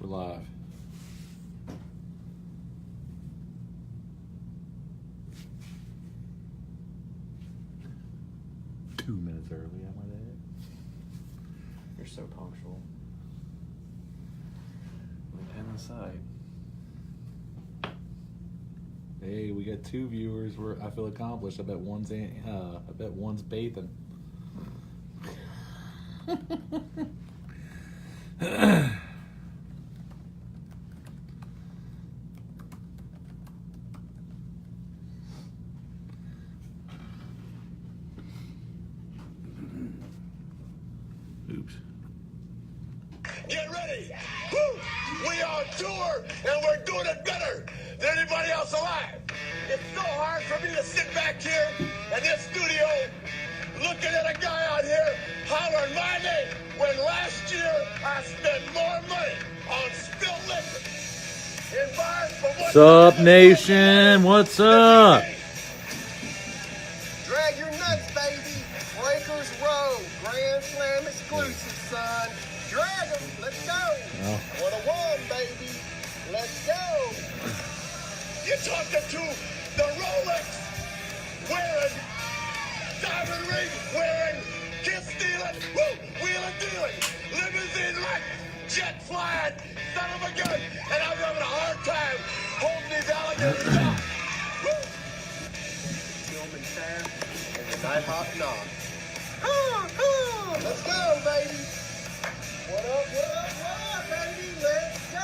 We're live. Two minutes early, I might add. You're so punctual. Pen aside. Hey, we got 2 viewers. I feel accomplished. I bet one's bathing. Oops. Get ready! Woo! We are on tour, and we're doing it better than anybody else alive. It's so hard for me to sit back here in this studio looking at a guy out here hollering my name when last year I spent more money on spilled liquor in bars for What's up, nation? What's up? Drag your nuts, baby. Breakers Row. Grand Slam exclusive, son. Drag them. Let's go. Oh. 101, baby. Let's go. You're talking to the Rolex wearing, diamond ring wearing, kiss stealing, woo, wheeling dealing, limousine like, jet flying, son of a gun, and I'm having a hard time holding these alligators down. Woo! Gilman Fair and the Night Hawk Knock. Let's go, baby. What up, baby? Let's go.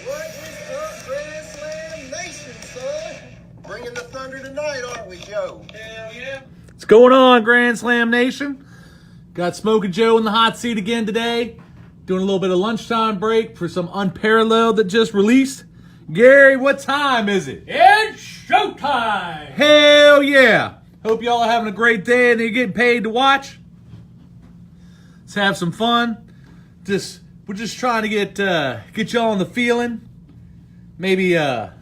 What is up, Grand Slam Nation, son? Bringing the thunder tonight, aren't we, Joe? Hell yeah. What's going on, Grand Slam Nation? Got Smoking Joe in the hot seat again today. Doing a little bit of lunchtime break for some Unparalleled that just released. Gary, what time is it? It's showtime! Hell yeah! Hope y'all are having a great day and you're getting paid to watch. Let's have some fun. We're just trying to get y'all in the feeling. Maybe get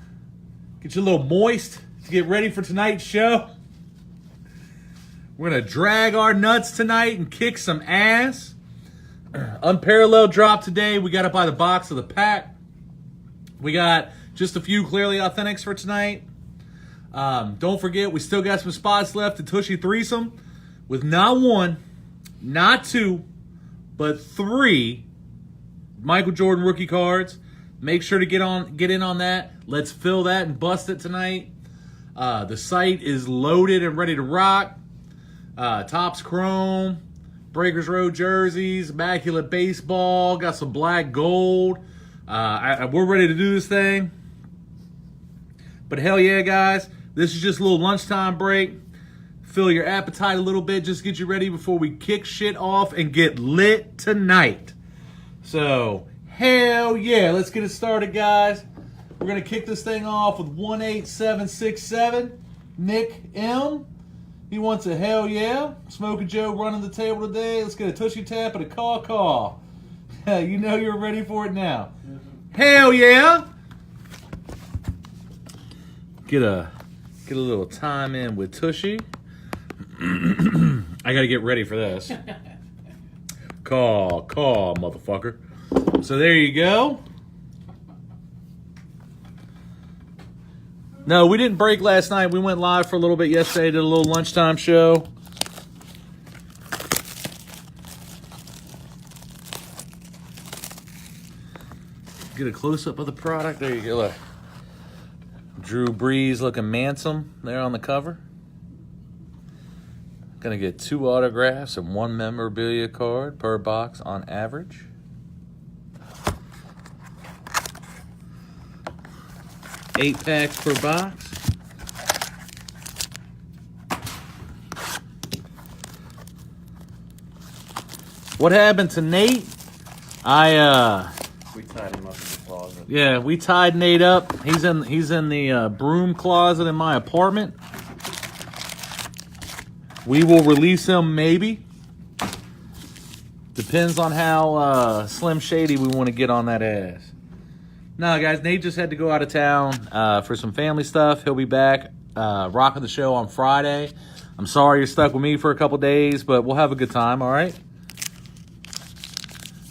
you a little moist to get ready for tonight's show. We're gonna drag our nuts tonight and kick some ass. Unparalleled drop today. We got it by the box of the pack. We got just a few Clearly Authentics for tonight. Don't forget, we still got some spots left to Tushy Threesome with not 1, not 2, but 3 Michael Jordan rookie cards. Make sure to get in on that. Let's fill that and bust it tonight. The site is loaded and ready to rock. Topps Chrome, Breakers Road jerseys, Immaculate Baseball, got some black gold. We're ready to do this thing. But hell yeah, guys. This is just a little lunchtime break. Fill your appetite a little bit. Just get you ready before we kick shit off and get lit tonight. So, hell yeah. Let's get it started, guys. We're going to kick this thing off with 18767. Nick M. He wants a hell yeah. Smoking Joe running the table today. Let's get a tushy tap and a caw. You know you're ready for it now. Hell yeah. Get a little time in with Tushy. I gotta get ready for this. Caw, motherfucker. So there you go. No, we didn't break last night. We went live for a little bit yesterday, did a little lunchtime show. Get a close-up of the product. There you go. Look. Drew Brees looking mandsome there on the cover. Gonna get 2 autographs and 1 memorabilia card per box on average. Eight packs per box. What happened to Nate? We tied him up in the closet. Yeah, we tied Nate up. He's in the broom closet in my apartment. We will release him maybe. Depends on how Slim Shady we want to get on that ass. No, guys, Nate just had to go out of town for some family stuff. He'll be back rocking the show on Friday. I'm sorry you're stuck with me for a couple days, but we'll have a good time, all right?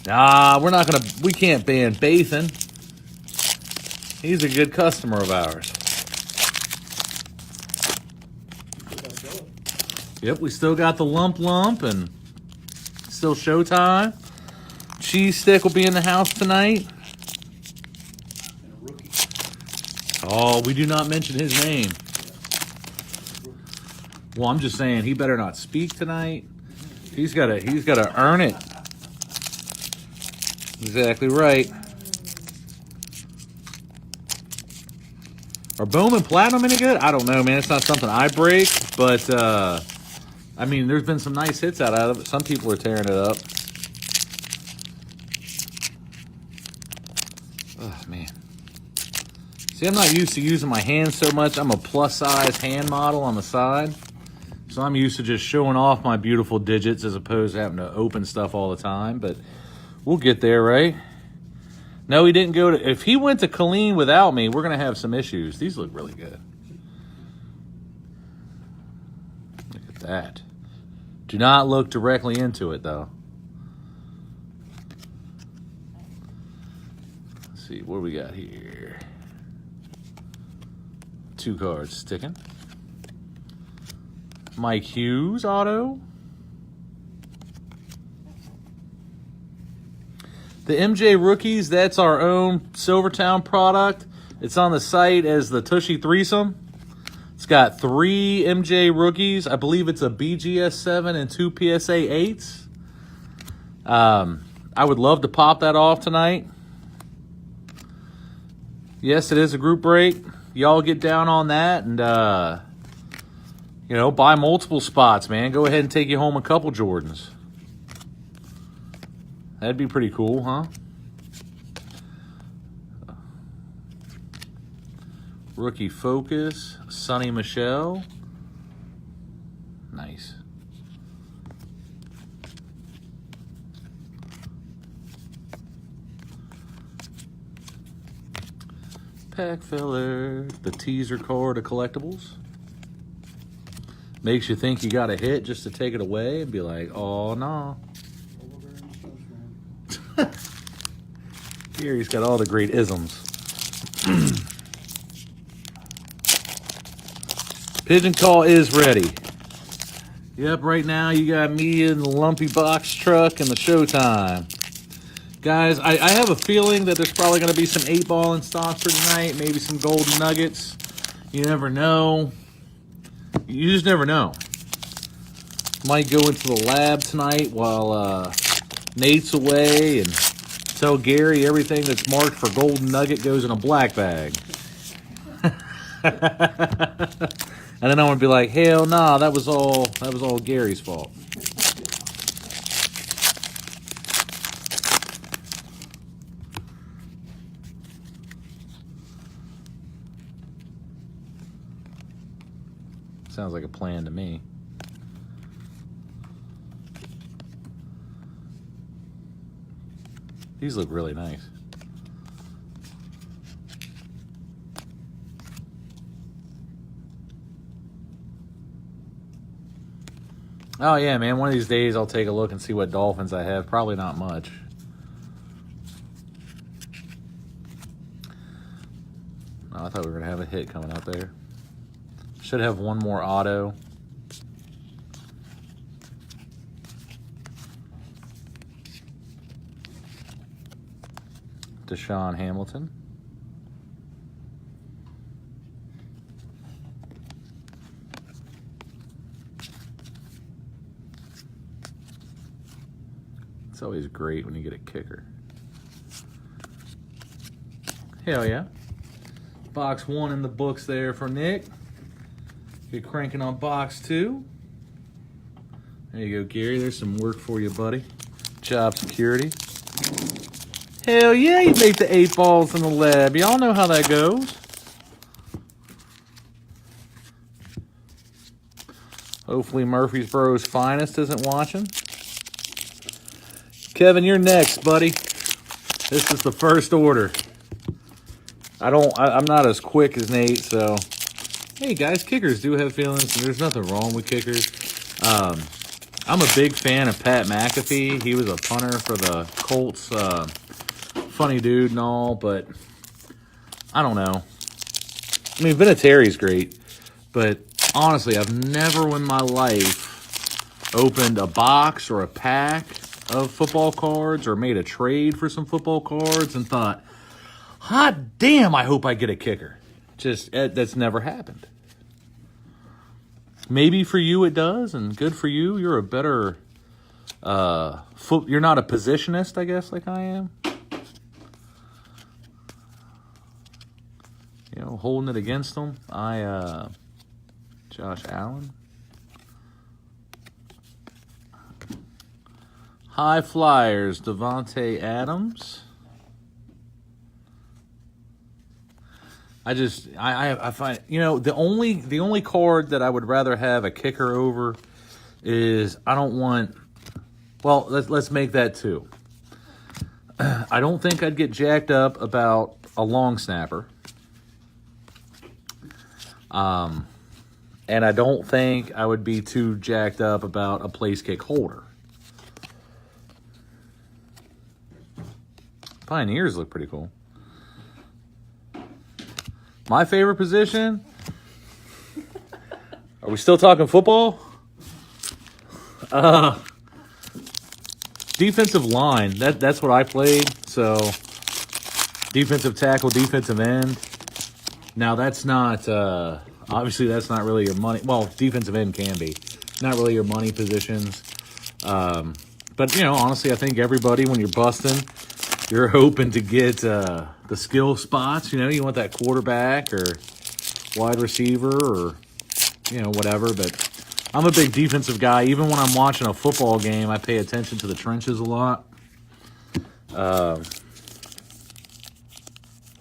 Nah, we can't ban Bathan. He's a good customer of ours. Yep, we still got the lump and still Showtime. Cheese Stick will be in the house tonight. Oh, we do not mention his name. Well, I'm just saying he better not speak tonight. He's gotta earn it. Exactly right. Are Bowman Platinum any good? I don't know, man. It's not something I break, but I mean, there's been some nice hits out of it. Some people are tearing it up. Oh, man. See, I'm not used to using my hands so much. I'm a plus-size hand model on the side. So I'm used to just showing off my beautiful digits as opposed to having to open stuff all the time. But we'll get there, right? No, he didn't go to... If he went to Colleen without me, we're going to have some issues. These look really good. Look at that. Do not look directly into it, though. Let's see, what do we got here? 2 cards sticking. Mike Hughes auto. The MJ Rookies, that's our own Silvertown product. It's on the site as the Tushy Threesome. It's got 3 MJ Rookies. I believe it's a BGS 7 and 2 PSA 8s. I would love to pop that off tonight. Yes, it is a group break. Y'all get down on that and, you know, buy multiple spots, man. Go ahead and take you home a couple Jordans. That'd be pretty cool, huh? Rookie Focus, Sonny Michel. Nice. Pack filler, the teaser card of collectibles. Makes you think you got a hit just to take it away and be like, oh, no. Gary's got all the great isms. Pigeon Call is ready. Yep, right now you got me in the lumpy box truck and the Showtime. Guys, I have a feeling that there's probably going to be some 8-ball in stock for tonight. Maybe some golden nuggets. You never know. You just never know. Might go into the lab tonight while Nate's away and tell Gary everything that's marked for golden nugget goes in a black bag. And then I'm gonna be like, hell nah, that was all Gary's fault. Sounds like a plan to me. These look really nice. Oh yeah, man, one of these days I'll take a look and see what Dolphins I have. Probably not much. Oh, I thought we were gonna have a hit coming up there. Should have one more auto. Deshaun Hamilton. It's always great when you get a kicker. Hell yeah. Box 1 in the books there for Nick. Get cranking on box 2. There you go, Gary. There's some work for you, buddy. Job security. Hell yeah, you make the 8 balls in the lab. Y'all know how that goes. Hopefully Murfreesboro's finest isn't watching. Kevin, you're next, buddy. This is the first order. I'm not as quick as Nate, so. Hey guys, kickers do have feelings, and there's nothing wrong with kickers. I'm a big fan of Pat McAfee. He was a punter for the Colts. Funny dude and all, but I don't know. I mean, Vinatieri's great, but honestly, I've never in my life opened a box or a pack of football cards or made a trade for some football cards and thought, hot damn, I hope I get a kicker. Just, that's never happened. Maybe for you it does, and good for you. You're a better, you're not a positionist, I guess, like I am. You know, holding it against them. Josh Allen. High Flyers, Devontae Adams. I find, you know, the only card that I would rather have a kicker over is I don't want, well, let's make that 2. I don't think I'd get jacked up about a long snapper. And I don't think I would be too jacked up about a place kick holder. Pioneers look pretty cool. My favorite position? Are we still talking football? Defensive line. That's what I played. So, defensive tackle, defensive end. Now, that's not, obviously, that's not really your money. Well, defensive end can be. Not really your money positions. But, you know, honestly, I think everybody, when you're busting, you're hoping to get the skill spots. You know, you want that quarterback or wide receiver or, you know, whatever. But I'm a big defensive guy. Even when I'm watching a football game, I pay attention to the trenches a lot.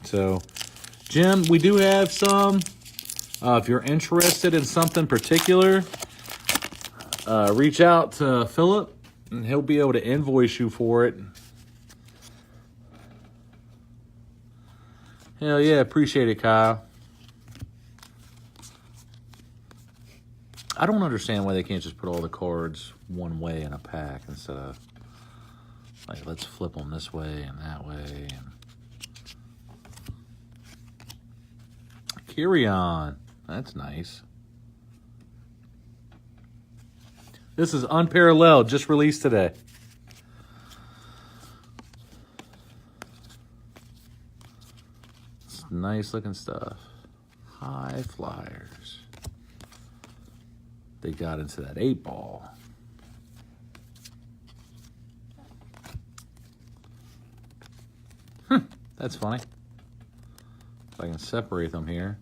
So, Jim, we do have some. If you're interested in something particular, reach out to Philip, and he'll be able to invoice you for it. Hell yeah, appreciate it, Kyle. I don't understand why they can't just put all the cards one way in a pack instead of, like, let's flip them this way and that way. And carry on. That's nice. This is Unparalleled, just released today. It's nice looking stuff. High Flyers. They got into that 8-ball. That's funny. If I can separate them here.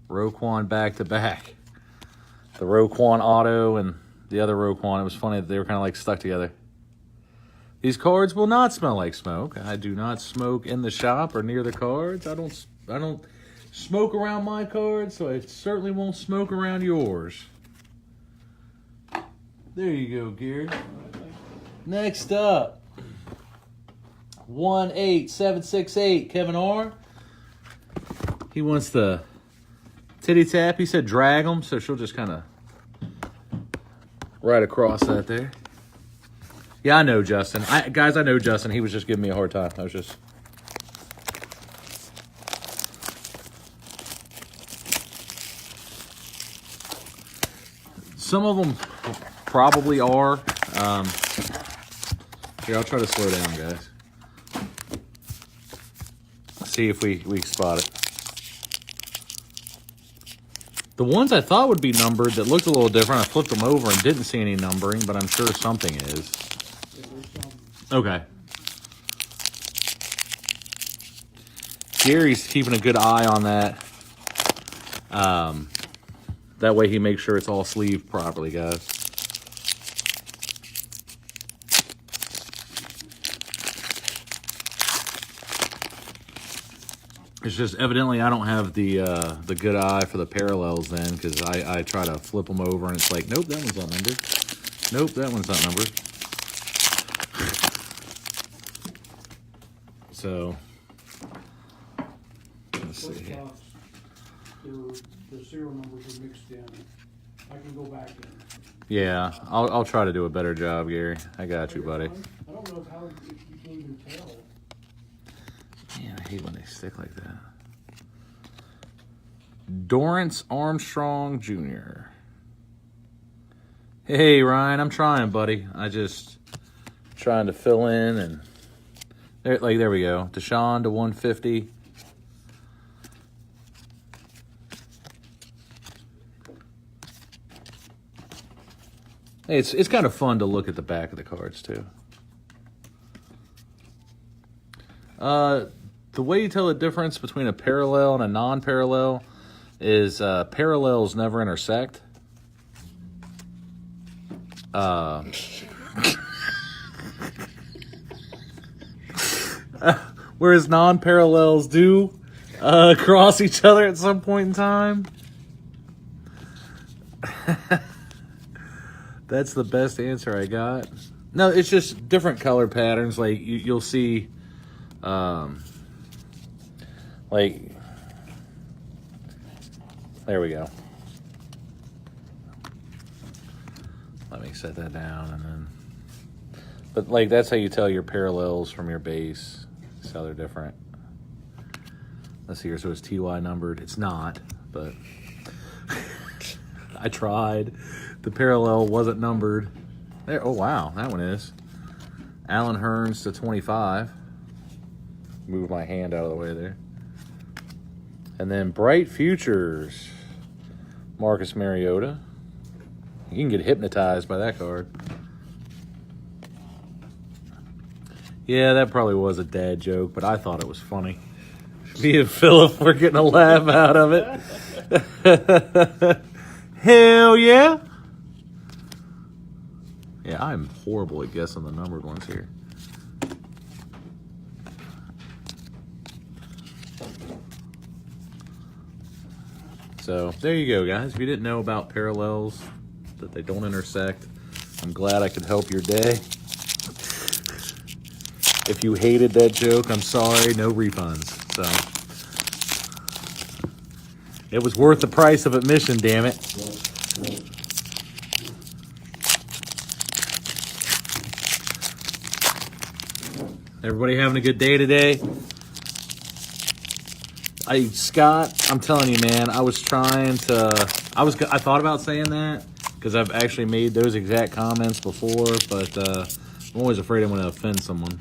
Roquan back to back. The Roquan auto and the other Roquan. It was funny that they were kind of like stuck together. These cards will not smell like smoke. I do not smoke in the shop or near the cards. I don't smoke around my cards, so I certainly won't smoke around yours. There you go, Gary. Next up, 18768, Kevin R. He wants the titty tap. He said drag them, so she'll just kind of right across that there. Yeah, I know Justin. Guys, I know Justin. He was just giving me a hard time. I was just... Some of them probably are. Here, I'll try to slow down, guys. See if we spot it. The ones I thought would be numbered that looked a little different, I flipped them over and didn't see any numbering, but I'm sure something is. Okay. Gary's keeping a good eye on that. That way he makes sure it's all sleeved properly, guys. It's just evidently I don't have the good eye for the parallels then, because I try to flip them over and it's like, nope, that one's not numbered. Nope, that one's not numbered. So, let's see here. The serial numbers are mixed in. I can go back in. Yeah, I'll try to do a better job, Gary. I got you, buddy. I don't know how if you can even tell. Man, I hate when they stick like that. Dorrance Armstrong Jr. Hey, Ryan, I'm trying, buddy. I just trying to fill in and there we go. Deshaun to 150. Hey, it's kind of fun to look at the back of the cards too. The way you tell the difference between a parallel and a non-parallel is parallels never intersect. Whereas non-parallels do cross each other at some point in time. That's the best answer I got. No, it's just different color patterns. Like you'll see, like there we go. Let me set that down and then. But like that's how you tell your parallels from your base. That's how they're different. Let's see here. So it's TY numbered. It's not, but I tried. The parallel wasn't numbered. There. Oh wow, that one is. Alan Hearns to 25. Move my hand out of the way there. And then Bright Futures. Marcus Mariota. You can get hypnotized by that card. Yeah, that probably was a dad joke, but I thought it was funny. Me and Philip were getting a laugh out of it. Hell yeah. Yeah, I'm horrible at guessing the numbered ones here. So, there you go, guys. If you didn't know about parallels, that they don't intersect, I'm glad I could help your day. If you hated that joke, I'm sorry, no refunds. So, it was worth the price of admission, damn it. Everybody having a good day today? Scott, I'm telling you, man, I was trying to, I thought about saying that because I've actually made those exact comments before, but I'm always afraid I'm going to offend someone.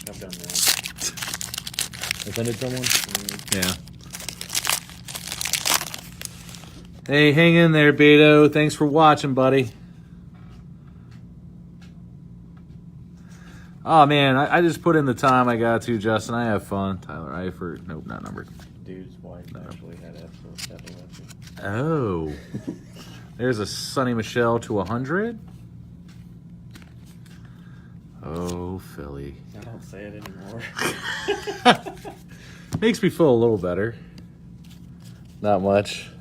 I've done that. Offended someone? Yeah. Hey, hang in there, Beto. Thanks for watching, buddy. Oh, man, I just put in the time I got to, Justin. I have fun. Tyler Eifert. Nope, not numbered. Dude's wife actually had epilepsy. Oh. There's a Sonny Michel to 100. Oh, Philly. I don't say it anymore. Makes me feel a little better. Not much.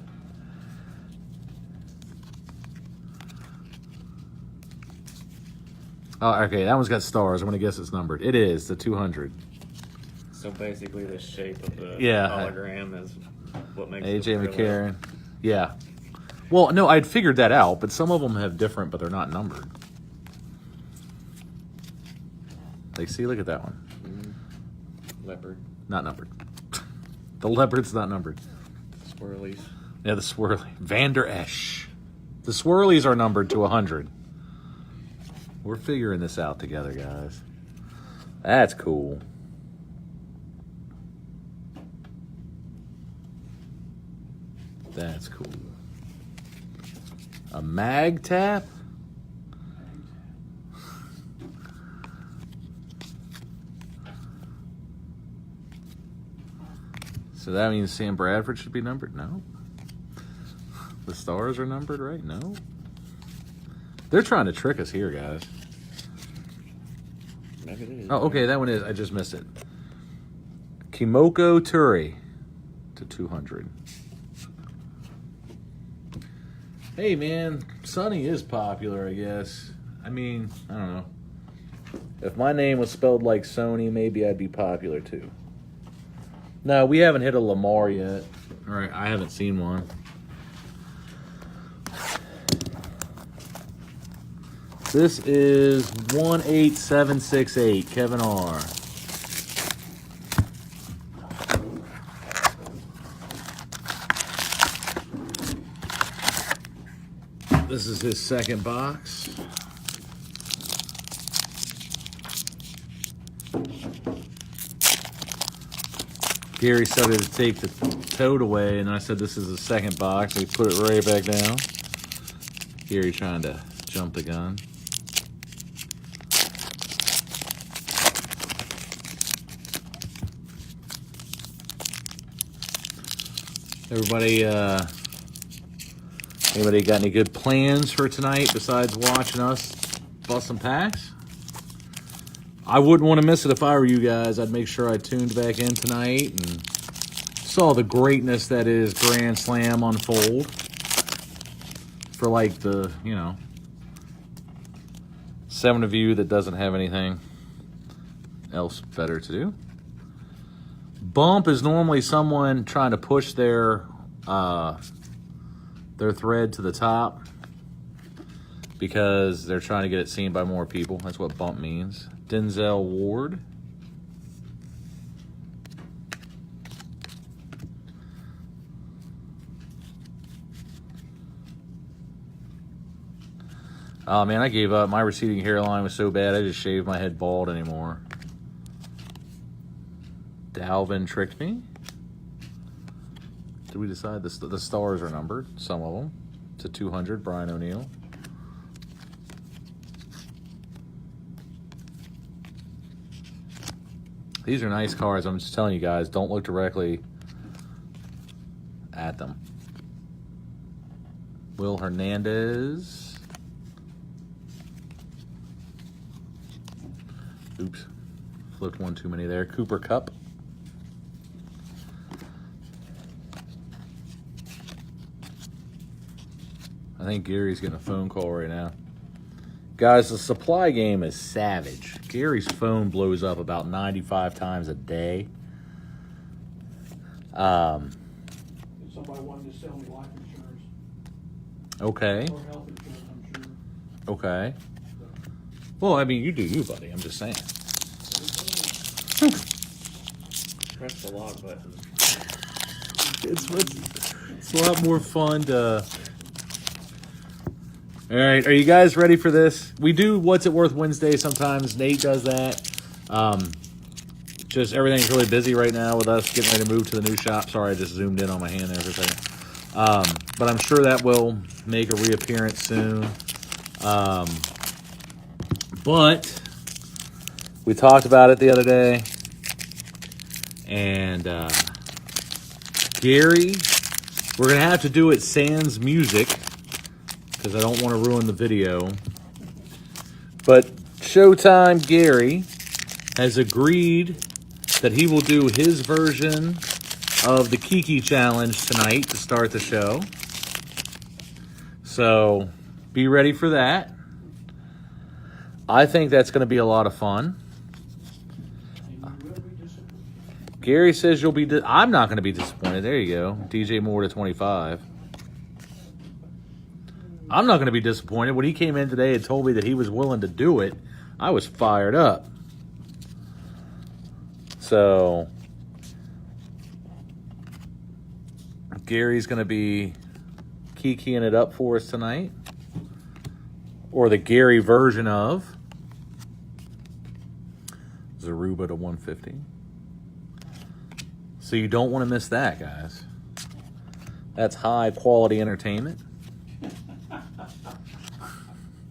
Oh, okay, that one's got stars. I'm going to guess it's numbered. It is, the 200. So basically the shape of the Yeah. hologram is what makes AJ it McCarron. Yeah. Well, no, I'd figured that out, but some of them have different, but they're not numbered. Like, see, look at that one. Leopard. Not numbered. The leopard's not numbered. Swirlies. Yeah, the swirly. Vander Esch. The swirlies are numbered to 100. We're figuring this out together, guys. That's cool. That's cool. A mag tap? So that means Sam Bradford should be numbered? No. The stars are numbered, right? No. They're trying to trick us here, guys. Maybe it is. Oh, okay, that one is. I just missed it. Kimoko Turi to 200. Hey, man, Sonny is popular, I guess. I mean, I don't know. If my name was spelled like Sony, maybe I'd be popular too. No, we haven't hit a Lamar yet. All right, I haven't seen one. This is 18768, Kevin R. This is his second box. Gary started to take the tote away, and I said this is the second box. He put it right back down. Gary trying to jump the gun. Everybody, anybody got any good plans for tonight besides watching us bust some packs? I wouldn't want to miss it if I were you guys. I'd make sure I tuned back in tonight and saw the greatness that is Grand Slam unfold for like the, 7 of you that doesn't have anything else better to do. Bump is normally someone trying to push their thread to the top because they're trying to get it seen by more people. That's what bump means. Denzel Ward. Oh man, I gave up. My receding hairline was so bad I just shaved my head bald anymore. Dalvin tricked me. Did we decide the stars are numbered? Some of them to 200. Brian O'Neill. These are nice cards. I'm just telling you guys, don't look directly at them. Will Hernandez. Oops. Flipped one too many there. Cooper Kupp. I think Gary's getting a phone call right now. Guys, the supply game is savage. Gary's phone blows up about 95 times a day. Somebody wanted to sell me life insurance Okay. or health insurance, I'm sure. Okay. Well, I mean, you do you, buddy. I'm just saying. Press the log button. It's a lot more fun to... All right, are you guys ready for this? We do What's It Worth Wednesday sometimes. Nate does that. Just everything's really busy right now with us getting ready to move to the new shop. Sorry, I just zoomed in on my hand there for a second. But I'm sure that will make a reappearance soon. But we talked about it the other day. And Gary, we're going to have to do it sans music, because I don't want to ruin the video. But Showtime Gary has agreed that he will do his version of the Kiki Challenge tonight to start the show. So be ready for that. I think that's going to be a lot of fun. And you will be disappointed. Gary says you'll be... I'm not going to be disappointed. There you go. DJ Moore to 25. I'm not going to be disappointed. When he came in today and told me that he was willing to do it, I was fired up. So, Gary's going to be kikiing it up for us tonight. Or the Gary version of Zaruba to 150. So you don't want to miss that, guys. That's high quality entertainment.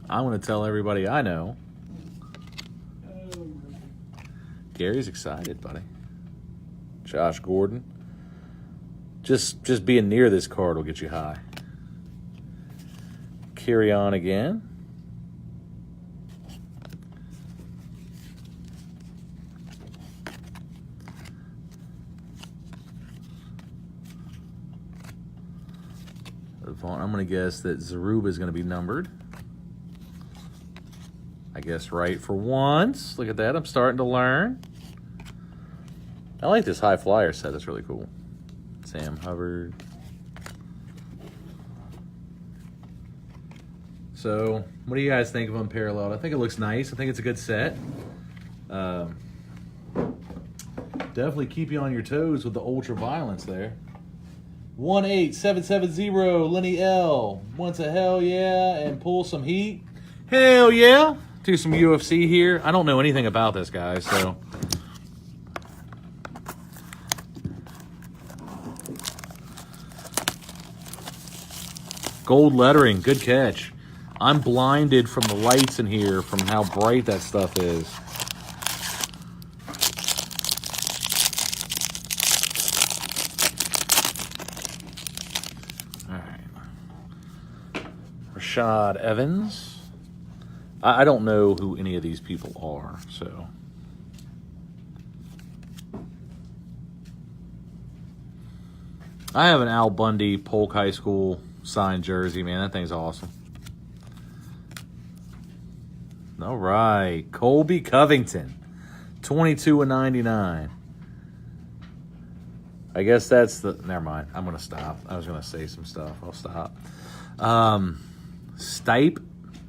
I want to tell everybody I know. Gary's excited, buddy. Josh Gordon. Just being near this card will get you high. Carry on again. I'm going to guess that Zaruba is going to be numbered. I guess right for once. Look at that. I'm starting to learn. I like this high flyer set. That's really cool. Sam Hubbard. So, what do you guys think of Unparalleled? I think it looks nice. I think it's a good set. Definitely keep you on your toes with the ultra violence there. 18770 Lenny L wants a hell yeah and pull some heat. Hell yeah! Do some UFC here. I don't know anything about this guy, so. Gold lettering, good catch. I'm blinded from the lights in here from how bright that stuff is. All right. Rashad Evans. I don't know who any of these people are, so. I have an Al Bundy Polk High School signed jersey, man. That thing's awesome. All right. Colby Covington. 22/99. I guess that's the... Never mind. I'm going to stop. I was going to say some stuff. I'll stop. Stipe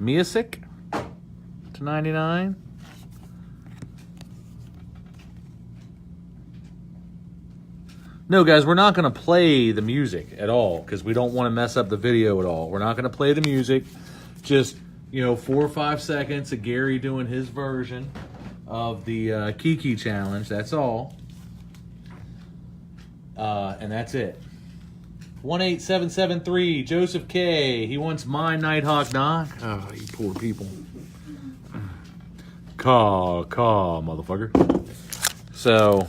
Miasic to 99. No, guys, we're not going to play the music at all because we don't want to mess up the video at all. We're not going to play the music. Just, 4 or 5 seconds of Gary doing his version of the Kiki challenge. That's all. And that's it. 18773, Joseph K. He wants my Nighthawk knock. Oh, you poor people. Caw, motherfucker. So...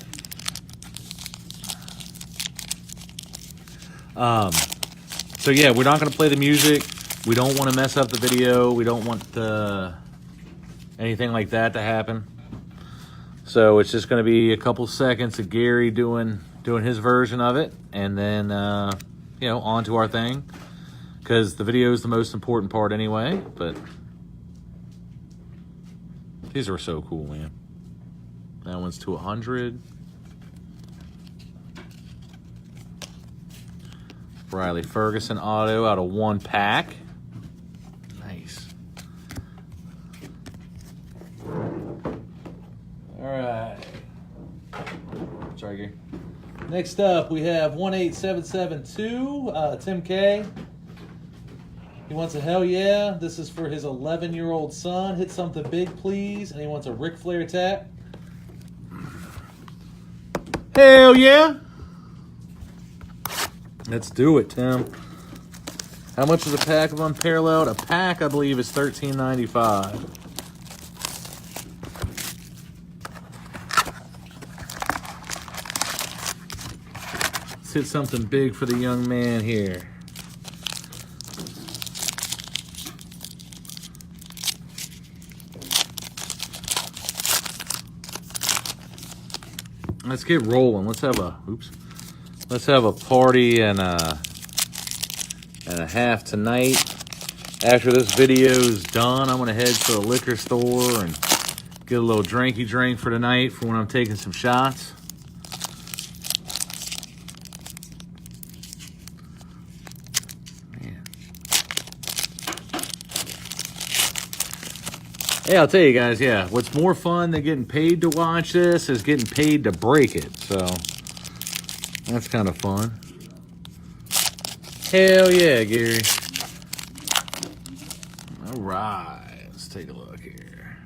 So yeah, we're not going to play the music. We don't want to mess up the video. We don't want anything like that to happen. So it's just going to be a couple seconds of Gary doing his version of it, and then on to our thing, because the video is the most important part anyway. But these are so cool, man. That one's to 100. Riley Ferguson auto out of 1 pack. Nice. All right. Sorry, Gary. Next up, we have 18772, Tim K. He wants a hell yeah. This is for his 11-year-old son. Hit something big, please. And he wants a Ric Flair tap. Hell yeah. Let's do it, Tim. How much is a pack of Unparalleled? A pack, I believe, is $13.95. Let's hit something big for the young man here. Let's get rolling. Let's have a party and a half tonight. After this video is done, I'm going to head to the liquor store and get a little drinky drink for tonight for when I'm taking some shots. Man. Hey, I'll tell you guys, yeah, what's more fun than getting paid to watch this is getting paid to break it. So... that's kind of fun. Hell yeah, Gary. All right, let's take a look here.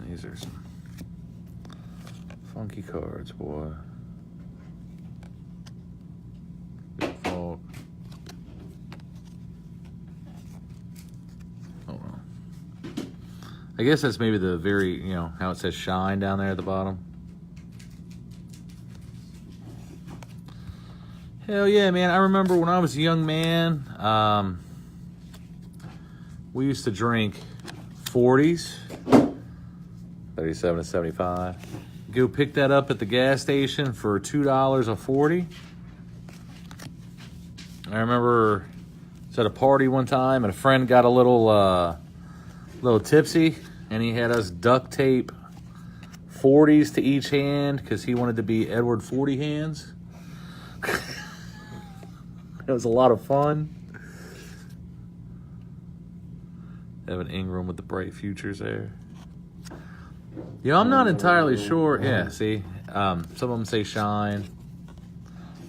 These are some funky cards, boy. Big Falk. I guess that's maybe the very, how it says shine down there at the bottom. Hell yeah, man. I remember when I was a young man, we used to drink 40s, 37 to 75. Go pick that up at the gas station for $2 a 40. I remember I was at a party one time and a friend got a little tipsy, and he had us duct tape 40s to each hand because he wanted to be Edward 40 Hands. It was a lot of fun. Evan Ingram with the bright futures there. Yeah, I'm not entirely sure. Yeah, see? Some of them say shine.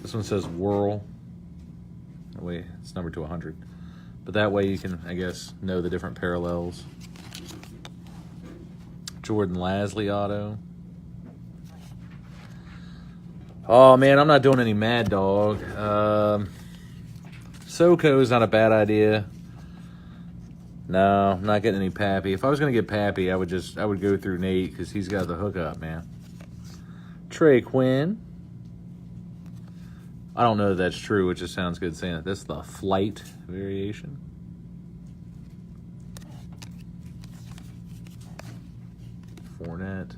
This one says whirl. Wait, it's number to 100. But that way you can, I guess, know the different parallels. Jordan Lasley auto. Oh, man, I'm not doing any Mad Dog. Soko's not a bad idea. No, I'm not getting any Pappy. If I was going to get Pappy, I would go through Nate because he's got the hookup, man. Trey Quinn. I don't know that that's true. It just sounds good saying it. This is the flight variation. Fournette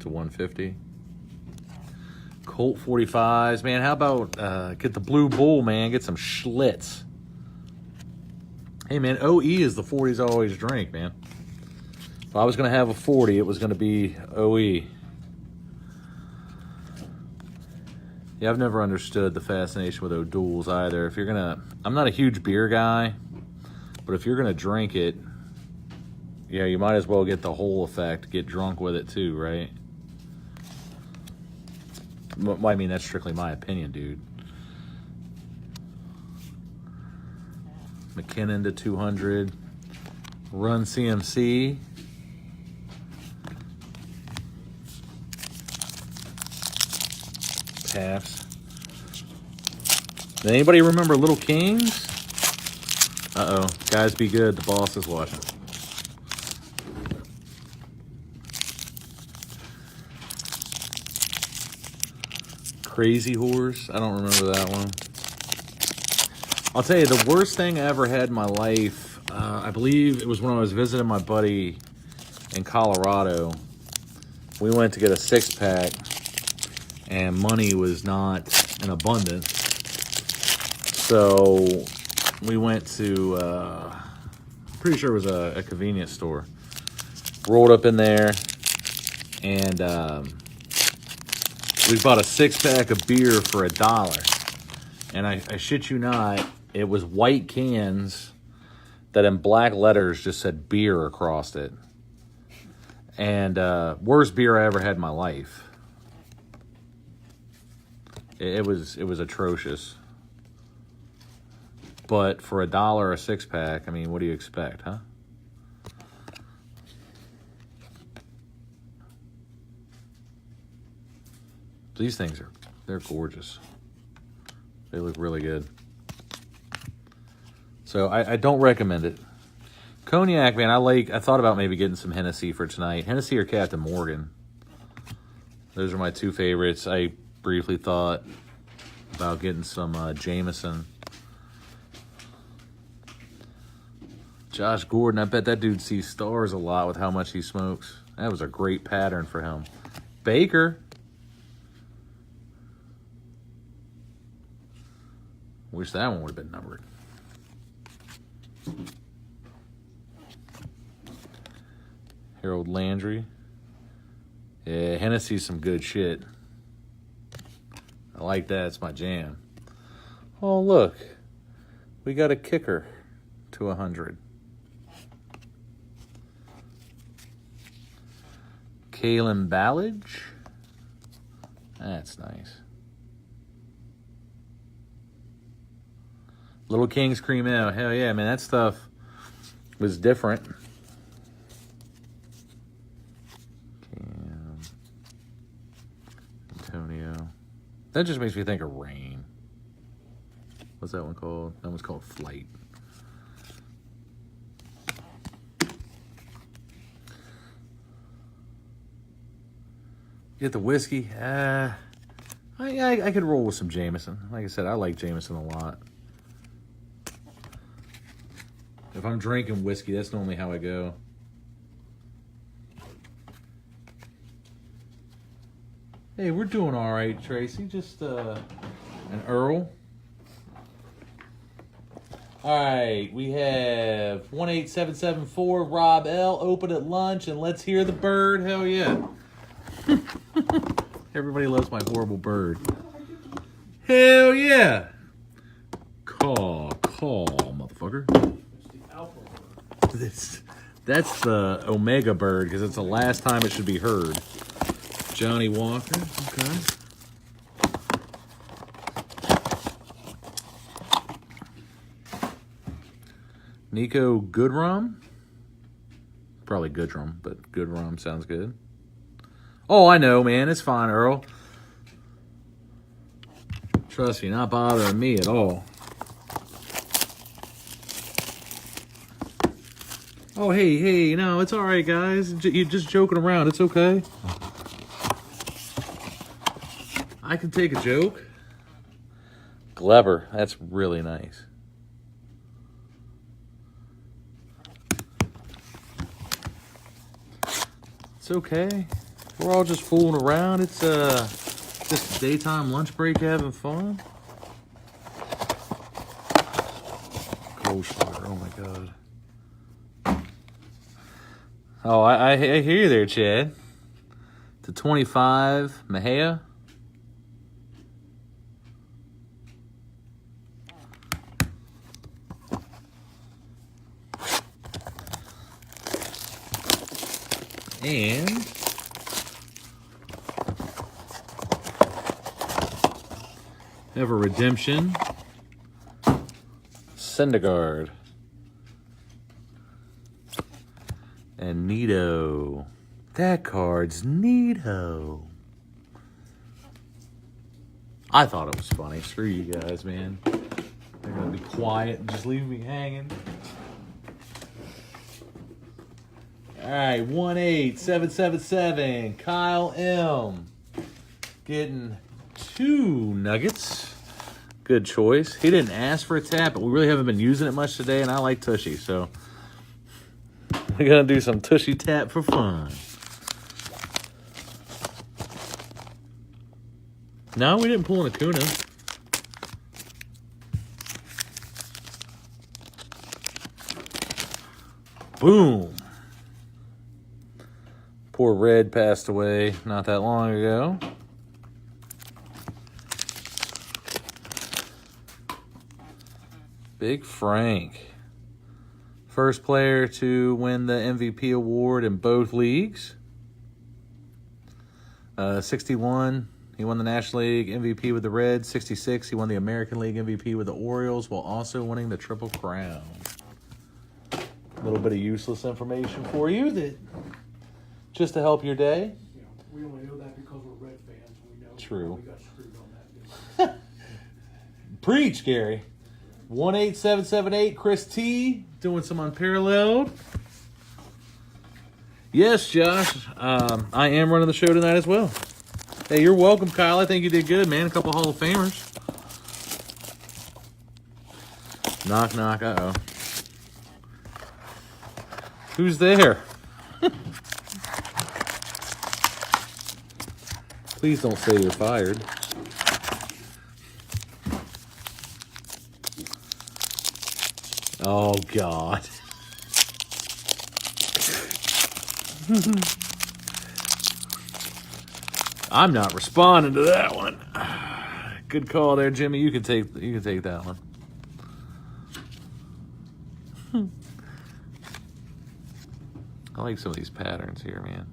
to 150. Colt 45s, man. How about get the Blue Bull, man? Get some Schlitz. Hey, man, OE is the 40s I always drink, man. If I was going to have a 40, it was going to be OE. Yeah, I've never understood the fascination with O'Douls either. If you're going to... I'm not a huge beer guy, but if you're going to drink it, yeah, you might as well get the whole effect. Get drunk with it too, right? I mean, that's strictly my opinion, dude. McKinnon to 200. Run CMC. Pass. Does anybody remember Little Kings? Uh-oh. Guys, be good. The boss is watching. Crazy Horse. I don't remember that one. I'll tell you, the worst thing I ever had in my life, I believe it was when I was visiting my buddy in Colorado. We went to get a 6-pack, and money was not in abundance. So we went to, pretty sure it was a convenience store. Rolled up in there, and we bought a 6-pack of beer for $1. And I shit you not, it was white cans that in black letters just said beer across it. And worst beer I ever had in my life. It was atrocious. But for $1 a 6-pack, I mean, what do you expect, huh? These things they're gorgeous. They look really good. So I don't recommend it. Cognac, man, I thought about maybe getting some Hennessy for tonight. Hennessy or Captain Morgan. Those are my two favorites. I briefly thought about getting some Jameson. Josh Gordon, I bet that dude sees stars a lot with how much he smokes. That was a great pattern for him. Baker. Wish that one would have been numbered. Harold Landry. Yeah, Hennessy's some good shit. I like that. It's my jam. Oh, look. We got a kicker to 100. Kalen Ballage. That's nice. Little King's Cream Ale. Hell yeah, man. That stuff was different. Cam. Antonio. That just makes me think of Rain. What's that one called? That one's called Flight. Get the whiskey. I could roll with some Jameson. Like I said, I like Jameson a lot. If I'm drinking whiskey, that's normally how I go. Hey, we're doing all right, Tracy. Just an Earl. All right, we have 18774 Rob L. Open at lunch, and let's hear the bird. Hell yeah. Everybody loves my horrible bird. Hell yeah. Caw, motherfucker. It's the alpha bird. That's the Omega bird because it's the last time it should be heard. Johnny Walker. Okay. Nico Goodrum. Probably Goodrum, but Goodrum sounds good. Oh, I know, man. It's fine, Earl. Trust me, not bothering me at all. Oh, hey, no, it's all right, guys. You're just joking around. It's okay. I can take a joke. Gleber, that's really nice. It's okay. We're all just fooling around. It's just a daytime lunch break having fun. Coleslaw, oh my god. Oh, I hear you there, Chad. To 25, Mejia. And have a redemption. Syndergaard. And Neato. That card's neato. I thought it was funny. Screw you guys, man. They're gonna be quiet and just leave me hanging. All right, 18777. Kyle M. Getting 2 nuggets. Good choice. He didn't ask for a tap, but we really haven't been using it much today, and I like Tushy, so we're going to do some Tushy tap for fun. No, we didn't pull an Acuna. Boom. Poor Red passed away not that long ago. Big Frank. First player to win the MVP award in both leagues. 61, he won the National League MVP with the Reds. 66, he won the American League MVP with the Orioles while also winning the Triple Crown. A little bit of useless information for you that just to help your day. You know, we only know that because we're Red fans. We know True. we got screwed on that. Preach, Gary. 18778, Chris T. Doing some unparalleled. Yes, Josh. I am running the show tonight as well. Hey, you're welcome, Kyle. I think you did good, man. A couple Hall of Famers. Knock, knock. Uh-oh. Who's there? Please don't say you're fired. Oh, God. I'm not responding to that one. Good call there, Jimmy. You can take that one. I like some of these patterns here, man.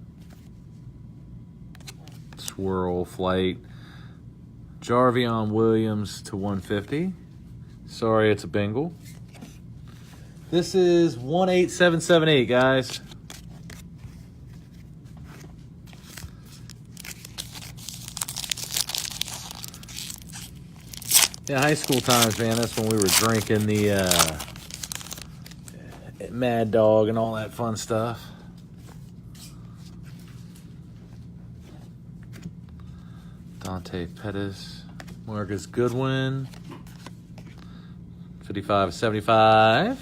Swirl, flight. Jarvion Williams to 150. Sorry, it's a Bengal. This is 18778, guys. Yeah, high school times, man. That's when we were drinking the Mad Dog and all that fun stuff. Dante Pettis, Marcus Goodwin, 55-75.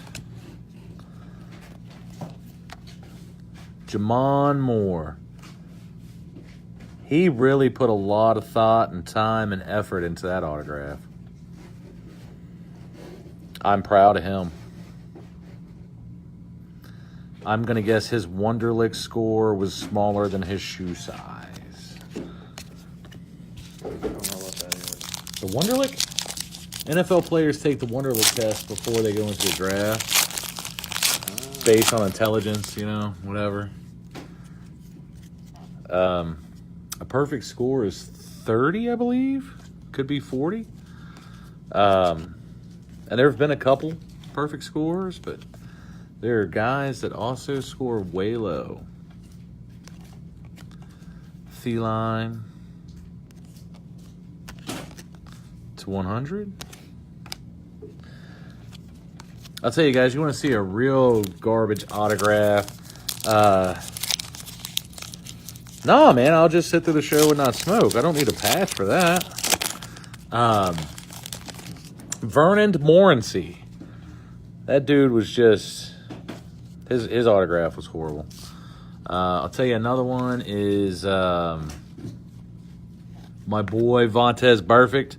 Jamon Moore. He really put a lot of thought and time and effort into that autograph. I'm proud of him. I'm going to guess his Wonderlic score was smaller than his shoe size. The Wonderlic? NFL players take the Wonderlic test before they go into the draft. Based on intelligence, you know, whatever. A perfect score is 30, I believe. Could be 40. And there have been a couple perfect scores, but there are guys that also score way low. Feline to 100. I'll tell you guys, you want to see a real garbage autograph? Nah, man, I'll just sit through the show and not smoke. I don't need a patch for that. Vernon Morency. That dude was just... His autograph was horrible. I'll tell you another one is my boy Vontaze Burfict.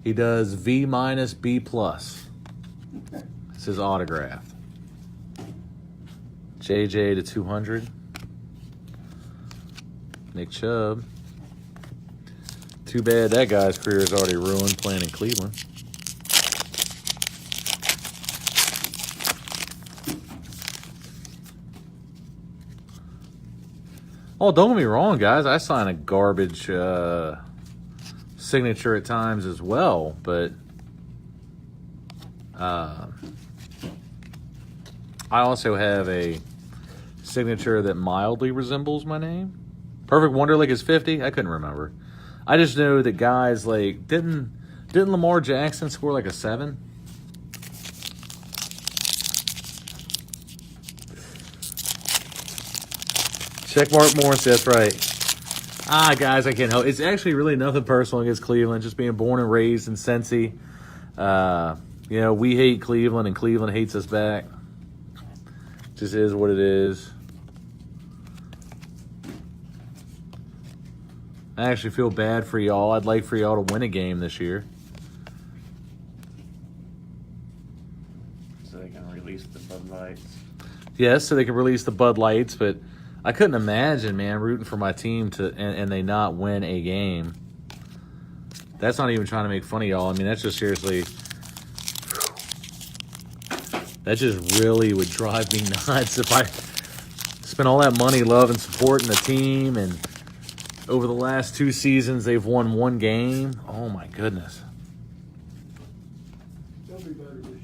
He does V-, B+. It's his autograph. JJ to 200. Nick Chubb. Too bad that guy's career is already ruined playing in Cleveland. Oh, don't get me wrong, guys. I sign a garbage signature at times as well, but I also have a signature that mildly resembles my name. Perfect Wonderlic is 50. I couldn't remember. I just know that guys like didn't Lamar Jackson score like a 7? Checkmark Morris, that's right. Guys, I can't help. It's actually really nothing personal against Cleveland. Just being born and raised in Cincy. You know, we hate Cleveland and Cleveland hates us back. Just is what it is. I actually feel bad for y'all. I'd like for y'all to win a game this year. So they can release the Bud Lights. Yes, so they can release the Bud Lights, but I couldn't imagine, man, rooting for my team and they not win a game. That's not even trying to make fun of y'all. I mean, that's just seriously... That just really would drive me nuts if I spent all that money, love, and supporting the team, and over the last 2 seasons, they've won 1 game. Oh, my goodness. They'll be better this year.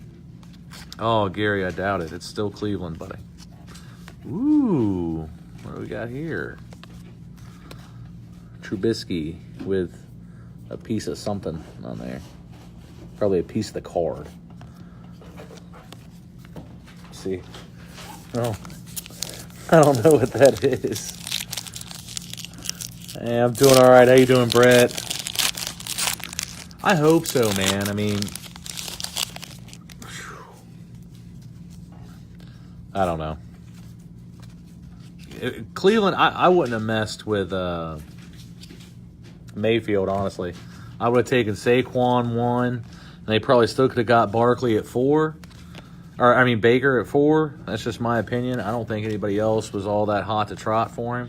Oh, Gary, I doubt it. It's still Cleveland, buddy. Ooh, what do we got here? Trubisky with a piece of something on there. Probably a piece of the card. Let's see. Oh, I don't know what that is. Hey, I'm doing all right. How you doing, Brett? I hope so, man. I mean, I don't know. Cleveland, I wouldn't have messed with Mayfield, honestly. I would have taken Saquon 1, and they probably still could have got Barkley at 4. Or, I mean, Baker at 4. That's just my opinion. I don't think anybody else was all that hot to trot for him.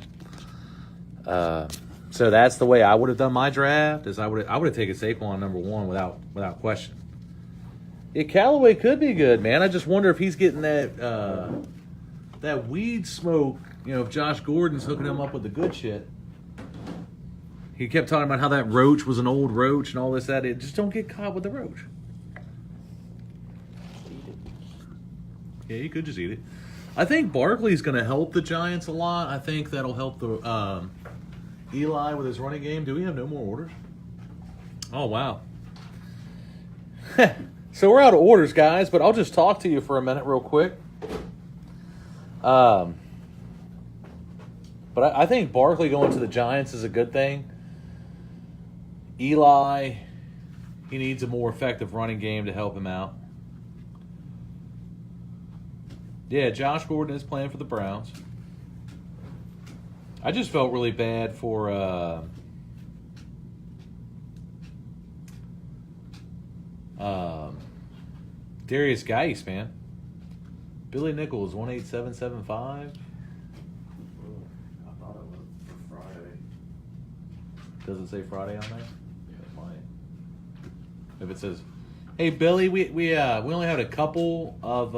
So that's the way I would have done my draft. Is I would have taken Saquon number 1 without question. Yeah, Callaway could be good, man. I just wonder if he's getting that weed smoke. You know, if Josh Gordon's hooking him up with the good shit. He kept talking about how that roach was an old roach and all this, that. Just don't get caught with the roach. Yeah, you could just eat it. I think Barkley's going to help the Giants a lot. I think that'll help the Eli with his running game. Do we have no more orders? Oh, wow. So we're out of orders, guys, but I'll just talk to you for a minute real quick. But I think Barkley going to the Giants is a good thing. Eli, he needs a more effective running game to help him out. Yeah, Josh Gordon is playing for the Browns. I just felt really bad for Darius Geis, man. Billy Nichols, 18775. I thought it was for Friday. Does it say Friday on there? Yeah, it might. If it says, "Hey Billy, we only had a couple of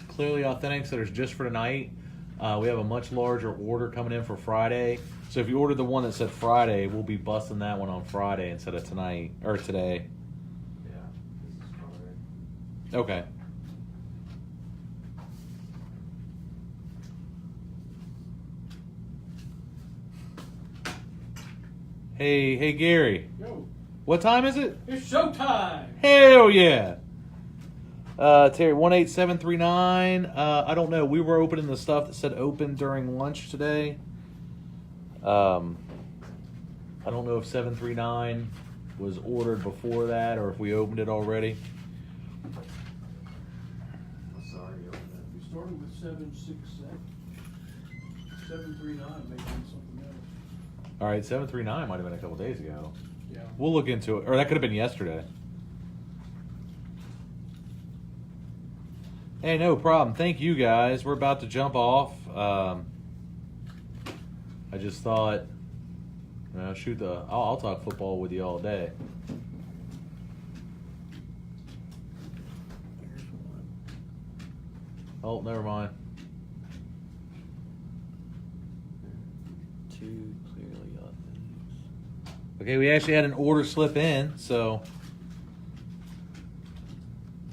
Clearly Authentics that are just for tonight. We have a much larger order coming in for Friday. So if you ordered the one that said Friday, we'll be busting that one on Friday instead of tonight or today." Yeah, this is Friday. Okay. Hey Gary, Yo, what time is it? it's showtime. Hell yeah. Terry, 18739. I don't know. We were opening the stuff that said open during lunch today. I don't know if 739 was ordered before that or if we opened it already. Sorry, you opened it. We started with 767. 739 may be something else. All right, 739 might have been a couple days ago. Yeah. We'll look into it. Or that could have been yesterday. Hey, no problem. Thank you, guys. We're about to jump off. I just thought, I'll talk football with you all day. Oh, never mind. Two Clearly Authentics. Okay, we actually had an order slip in, so.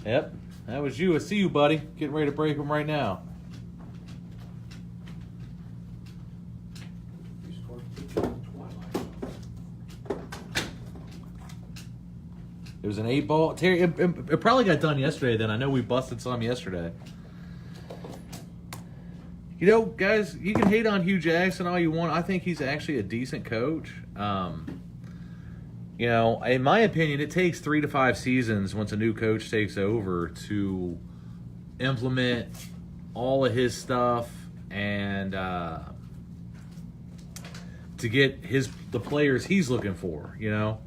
Yep, that was you. I see you, buddy. Getting ready to break them right now. We started with Twilight. It was an 8-ball. Terry, it probably got done yesterday then. I know we busted some yesterday. You know, guys, you can hate on Hugh Jackson all you want. I think he's actually a decent coach. You know, in my opinion, it takes 3 to 5 seasons once a new coach takes over to implement all of his stuff and to get the players he's looking for, you know.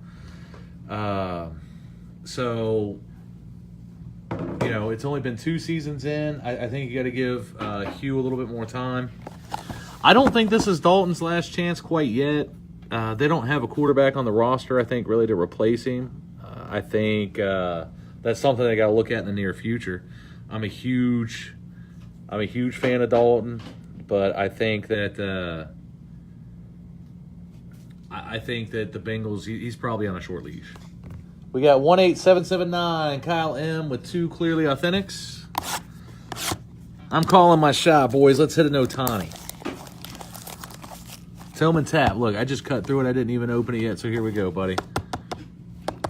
So, you know, it's only been 2 seasons in. I think you got to give Hugh a little bit more time. I don't think this is Dalton's last chance quite yet. They don't have a quarterback on the roster, I think, really to replace him. I think that's something they got to look at in the near future. I'm a huge fan of Dalton, but I think that the Bengals, he's probably on a short leash. We got 18779 Kyle M with 2 Clearly Authentics. I'm calling my shot, boys. Let's hit an Ohtani. Tillman tap. Look, I just cut through it. I didn't even open it yet, so here we go, buddy.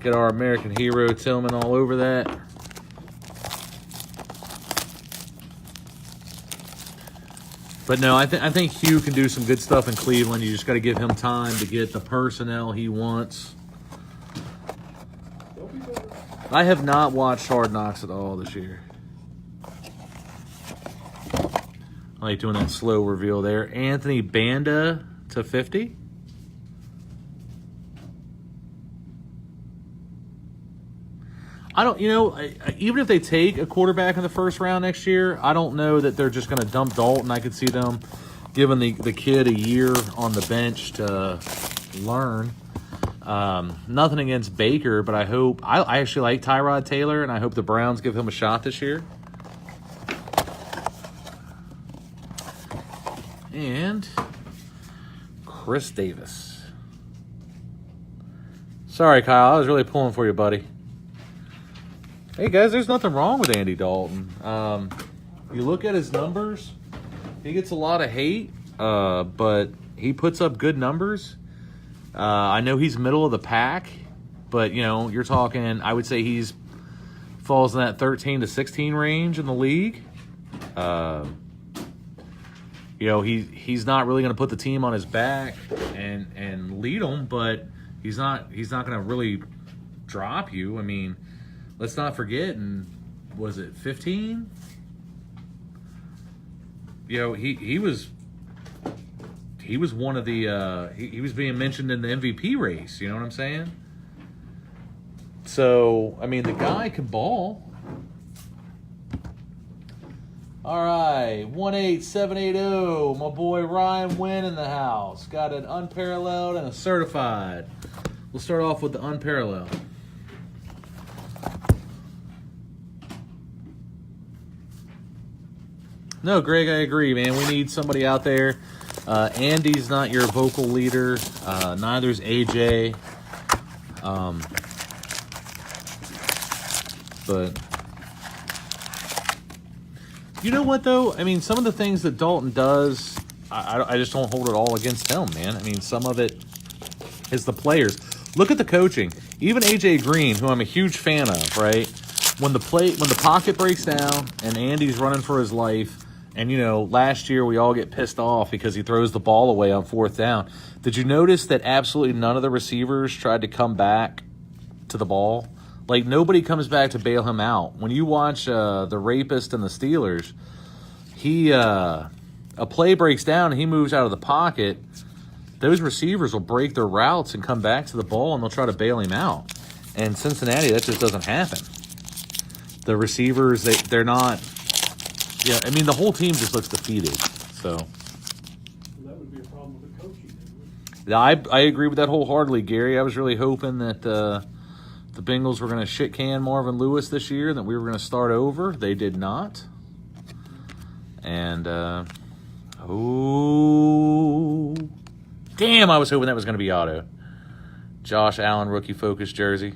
Get our American hero Tillman all over that. But no, I think Hugh can do some good stuff in Cleveland. You just got to give him time to get the personnel he wants. They'll be better. I have not watched Hard Knocks at all this year. I like doing that slow reveal there. Anthony Banda to 50. I don't, even if they take a quarterback in the first round next year, I don't know that they're just going to dump Dalton. I could see them giving the kid a year on the bench to learn. Nothing against Baker, but I actually like Tyrod Taylor, and I hope the Browns give him a shot this year. And Chris Davis. Sorry, Kyle. I was really pulling for you, buddy. Hey, guys, there's nothing wrong with Andy Dalton. You look at his numbers, he gets a lot of hate, but he puts up good numbers. I know he's middle of the pack, but, you're talking, I would say he's falls in that 13 to 16 range in the league. He's not really going to put the team on his back and lead them, but he's not going to really drop you. I mean, let's not forget, and was it 15? He was one of the he was being mentioned in the MVP race. You know what I'm saying? So I mean, the guy can ball. All right, 18780. My boy Ryan Wynn in the house. Got an unparalleled and a certified. We'll start off with the unparalleled. No, Greg, I agree, man. We need somebody out there. Andy's not your vocal leader. Neither's AJ. But you know what, though? I mean, some of the things that Dalton does, I just don't hold it all against him, man. I mean, some of it is the players. Look at the coaching. Even AJ Green, who I'm a huge fan of, right? When the pocket breaks down and Andy's running for his life, and, you know, last year we all get pissed off because he throws the ball away on 4th down. Did you notice that absolutely none of the receivers tried to come back to the ball? Like, nobody comes back to bail him out. When you watch The Rapist and the Steelers, a play breaks down and he moves out of the pocket. Those receivers will break their routes and come back to the ball, and they'll try to bail him out. And Cincinnati, that just doesn't happen. The receivers, they're not... Yeah, I mean, the whole team just looks defeated. So That would be a problem with the coaching. yeah, I agree with that wholeheartedly, Gary. I was really hoping that the Bengals were going to shit can Marvin Lewis this year, and that we were going to start over. They did not. And, damn, I was hoping that was going to be auto. Josh Allen, rookie focus jersey.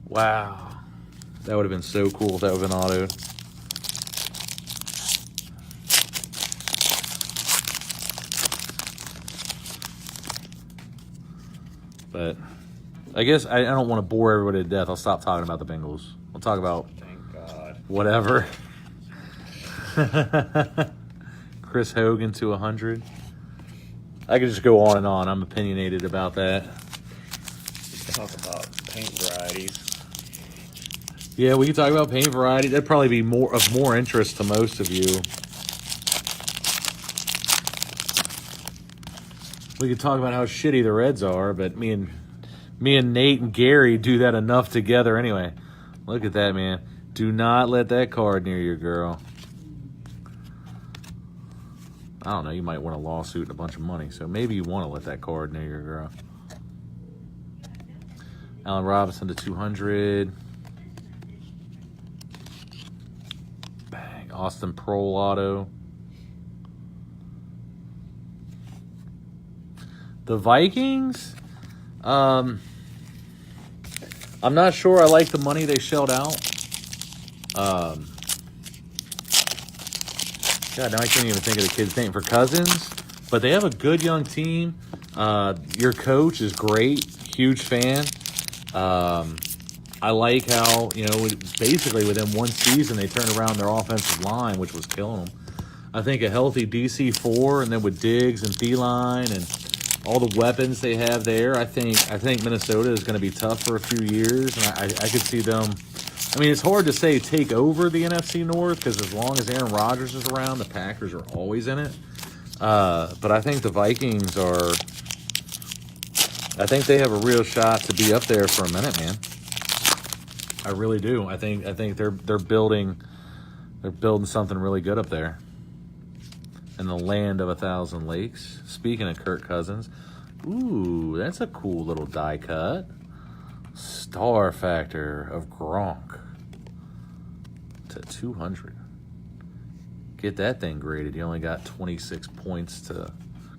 Wow. That would have been so cool if that would have been auto. But I guess I don't want to bore everybody to death. I'll stop talking about the Bengals. We'll talk about Thank God. whatever. Chris Hogan to 100. I could just go on and on. I'm opinionated about that. Talk about paint varieties. Yeah, we can talk about paint variety. That'd probably be of more interest to most of you. We could talk about how shitty the Reds are, but me and Nate and Gary do that enough together anyway. Look at that, man. Do not let that card near your girl. I don't know. You might want a lawsuit and a bunch of money, so maybe you want to let that card near your girl. Allen Robinson to 200. Bang. Austin Prohl auto. The Vikings, I'm not sure I like the money they shelled out. God, now I can't even think of the kid's name for Cousins. But they have a good young team. Your coach is great. Huge fan. I like how, basically within one season they turned around their offensive line, which was killing them. I think a healthy DC4, and then with Diggs and Thielen and all the weapons they have there, I think Minnesota is going to be tough for a few years, and I could see them. I mean, it's hard to say take over the NFC North because as long as Aaron Rodgers is around, the Packers are always in it. But I think the Vikings are. I think they have a real shot to be up there for a minute, man. I really do. I think they're building something really good up there. In the land of 1,000 lakes. Speaking of Kirk Cousins, ooh, that's a cool little die cut. Star factor of Gronk to 200. Get that thing graded. You only got 26 points to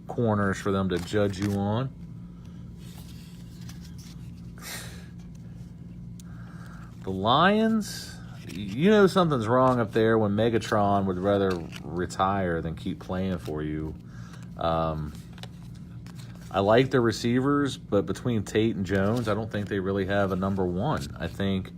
corners for them to judge you on. The Lions, something's wrong up there when Megatron would rather retire than keep playing for you. I like their receivers, but between Tate and Jones, I don't think they really have a number one. I think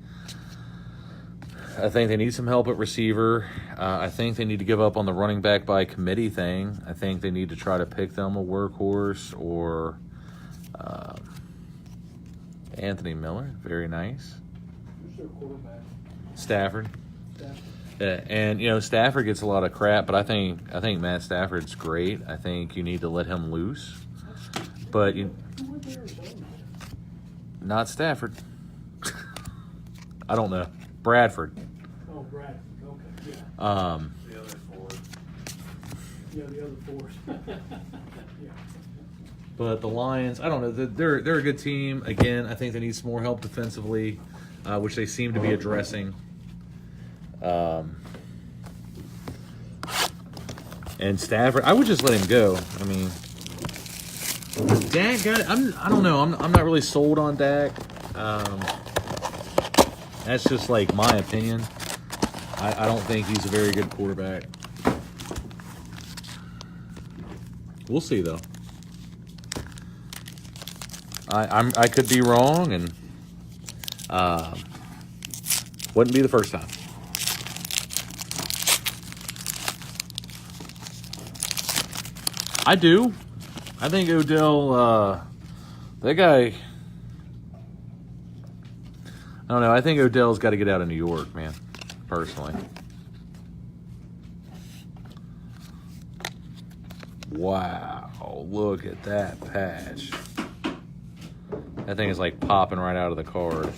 they need some help at receiver. I think they need to give up on the running back by committee thing. I think they need to try to pick them a workhorse or Anthony Miller. Very nice. Who's their quarterback? Stafford. Stafford. And Stafford gets a lot of crap, but I think Matt Stafford's great. I think you need to let him loose. But Who went to Arizona? not Stafford. I don't know. Bradford. Oh, Bradford. Okay, yeah. The other four. Yeah, the other force. Yeah. But the Lions, I don't know. They're a good team. Again, I think they need some more help defensively, which they seem to be addressing. And Stafford, I would just let him go. I mean, Dak got. I don't know. I'm not really sold on Dak. That's just like my opinion. I don't think he's a very good quarterback. We'll see though. I could be wrong, and wouldn't be the first time. I do. I think Odell, that guy, I don't know. I think Odell's got to get out of New York, man, personally. Wow, look at that patch. That thing is like popping right out of the card.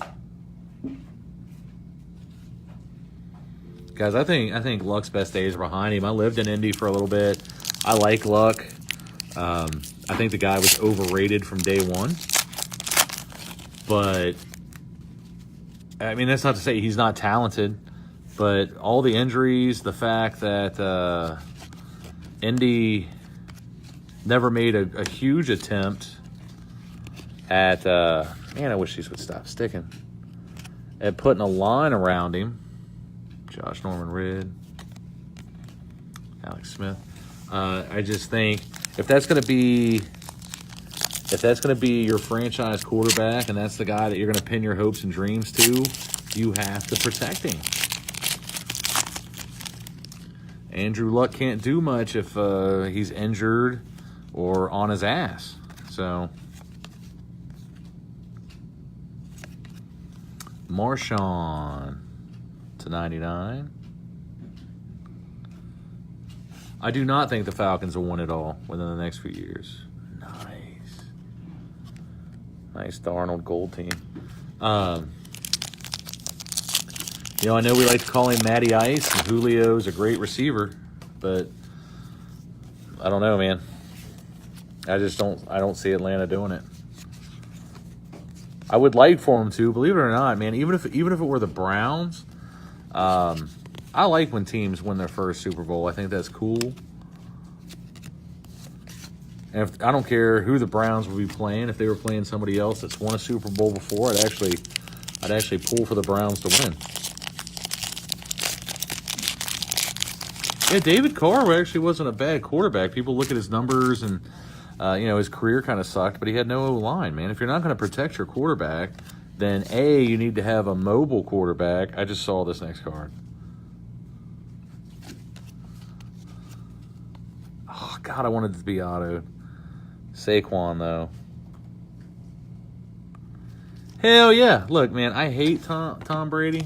Guys, I think Luck's best days are behind him. I lived in Indy for a little bit. I like Luck. I think the guy was overrated from day one. But, I mean, that's not to say he's not talented. But all the injuries, the fact that Indy never made a huge attempt at, man, I wish these would stop sticking, at putting a line around him. Josh Norman Reed, Alex Smith. I just think if that's going to be your franchise quarterback and that's the guy that you're going to pin your hopes and dreams to, you have to protect him. Andrew Luck can't do much if he's injured or on his ass. So Marshawn /99. I do not think the Falcons will win it all within the next few years. Nice Darnold gold team. You know, I know we like to call him Matty Ice, and Julio's a great receiver, but I don't know, man. I don't see Atlanta doing it. I would like for him to, believe it or not, man. Even if it were the Browns, I like when teams win their first Super Bowl. I think that's cool. And I don't care who the Browns would be playing. If they were playing somebody else that's won a Super Bowl before, I'd actually pull for the Browns to win. Yeah, David Carr actually wasn't a bad quarterback. People look at his numbers and his career kind of sucked, but he had no O-line, man. If you're not going to protect your quarterback, then A, you need to have a mobile quarterback. I just saw this next card. Oh, God, I wanted it to be auto. Saquon, though. Hell yeah. Look, man, I hate Tom Brady.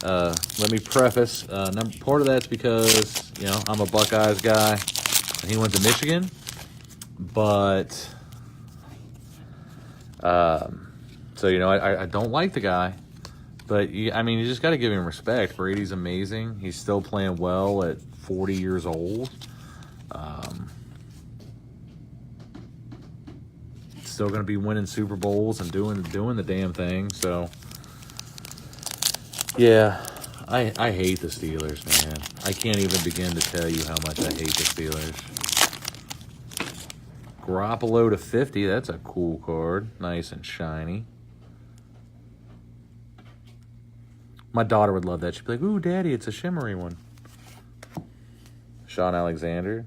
Let me preface. Part of that's because, I'm a Buckeyes guy, and he went to Michigan. But, I don't like the guy. But, you just got to give him respect. Brady's amazing. He's still playing well at 40 years old. Still going to be winning Super Bowls and doing the damn thing. So, yeah, I hate the Steelers, man. I can't even begin to tell you how much I hate the Steelers. Garoppolo /50. That's a cool card. Nice and shiny. My daughter would love that. She'd be like, ooh, Daddy, it's a shimmery one. Sean Alexander.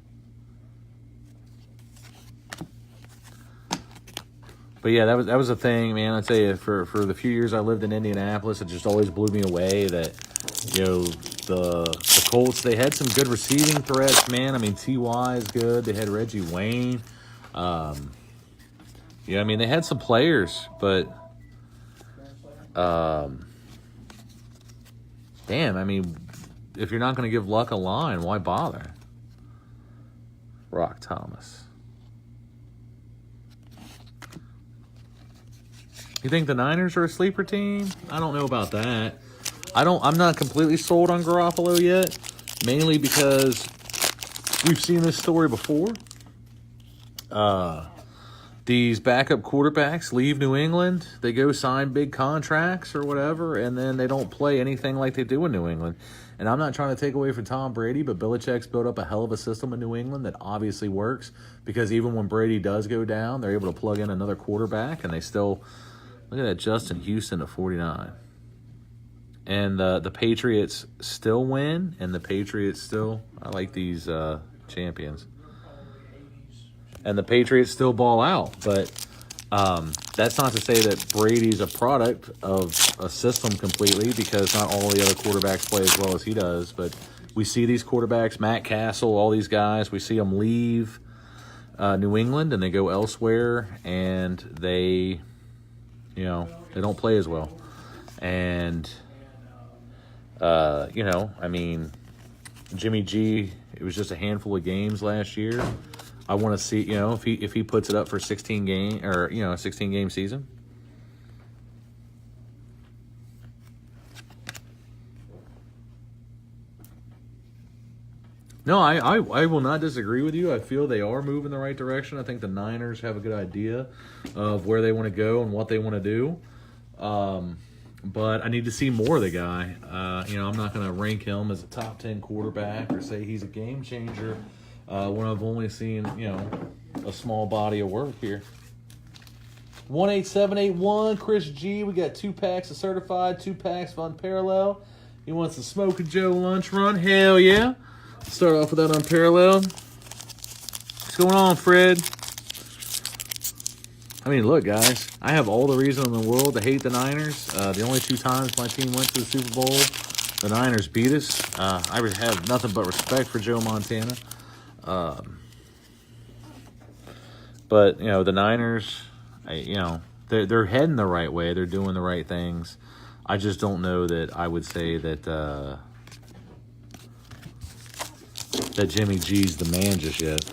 But yeah, that was a thing, man. I'd say for the few years I lived in Indianapolis, it just always blew me away that, the Colts, they had some good receiving threats, man. T.Y. is good. They had Reggie Wayne. They had some players, but if you're not going to give Luck a line, why bother? Rock Thomas. You think the Niners are a sleeper team? I don't know about that. I'm not completely sold on Garoppolo yet, mainly because we've seen this story before. these backup quarterbacks leave New England, they go sign big contracts or whatever, and then they don't play anything like they do in New England. And I'm not trying to take away from Tom Brady, but Belichick's built up a hell of a system in New England that obviously works, because even when Brady does go down, they're able to plug in another quarterback, and they still, look at that, Justin Houston to 49. And the Patriots still win, and the Patriots still, I like these champions. And the Patriots still ball out, but that's not to say that Brady's a product of a system completely, because not all the other quarterbacks play as well as he does. But we see these quarterbacks, Matt Castle, all these guys, we see them leave New England and they go elsewhere, and they, you know, they don't play as well. And, you know, I mean, Jimmy G, it was just a handful of games last year. I want to see, you know, if he puts it up for 16 game, or, you know, a 16 game season. No, I will not disagree with you. I feel they are moving the right direction. I think the Niners have a good idea of where they want to go and what they want to do. But I need to see more of the guy. You know, I'm not going to rank him as a top 10 quarterback or say he's a game changer when I've only seen, you know, a small body of work here. 18781, Chris G. We got 2 packs of certified, 2 packs of unparalleled. He wants the Smoking Joe lunch run. Hell yeah. Start off with that unparalleled. What's going on, Fred? I mean, look, guys. I have all the reason in the world to hate the Niners. The only 2 times my team went to the Super Bowl, the Niners beat us. I have nothing but respect for Joe Montana. But, you know, the Niners, you know, they're heading the right way. They're doing the right things. I just don't know that I would say that that Jimmy G's the man just yet.